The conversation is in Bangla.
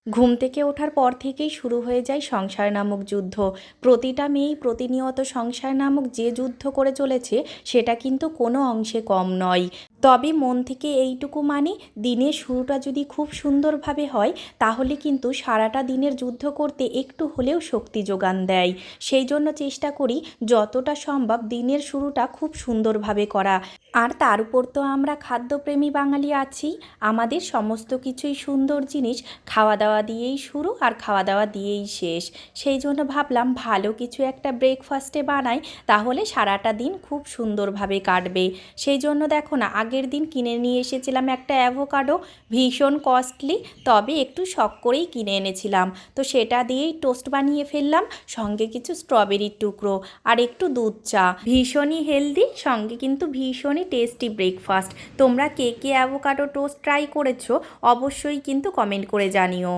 ঘুম থেকে ওঠার পর থেকেই শুরু হয়ে যায় সংসার নামক যুদ্ধ। প্রতিটা মেয়েই প্রতিনিয়ত সংসার নামক যে যুদ্ধ করে চলেছে সেটা কিন্তু কোনো অংশে কম নয়। তবে মন থেকে এইটুকু মানি, দিনের শুরুটা যদি খুব সুন্দরভাবে হয় তাহলে কিন্তু সারাটা দিনের যুদ্ধ করতে একটু হলেও শক্তি যোগান দেয়। সেই জন্য চেষ্টা করি যতটা সম্ভব দিনের শুরুটা খুব সুন্দরভাবে করা। আর তার উপর তো আমরা খাদ্যপ্রেমী বাঙালি আছি। আমাদের সমস্ত কিছুই সুন্দর জিনিস খাওয়া দাওয়া দিয়েই শুরু আর খাওয়া দাওয়া দিয়েই শেষ। সেই জন্য ভাবলাম ভালো কিছু একটা ব্রেকফাস্টে বানাই, তাহলে সারাটা দিন খুব সুন্দরভাবে কাটবে। সেই জন্য দেখো না, আগের দিন কিনে নিয়ে এসেছিলাম একটা অ্যাভোকাডো, ভীষণ কস্টলি, তবে একটু শখ করেই কিনে এনেছিলাম। তো সেটা দিয়েই টোস্ট বানিয়ে ফেললাম, সঙ্গে কিছু স্ট্রবেরির টুকরো আর একটু দুধ চা। ভীষণই হেলদি, সঙ্গে কিন্তু ভীষণই টেস্টি ব্রেকফাস্ট। তোমরা কে কে অ্যাভোকাডো টোস্ট ট্রাই করেছো অবশ্যই কিন্তু কমেন্ট করে জানিও।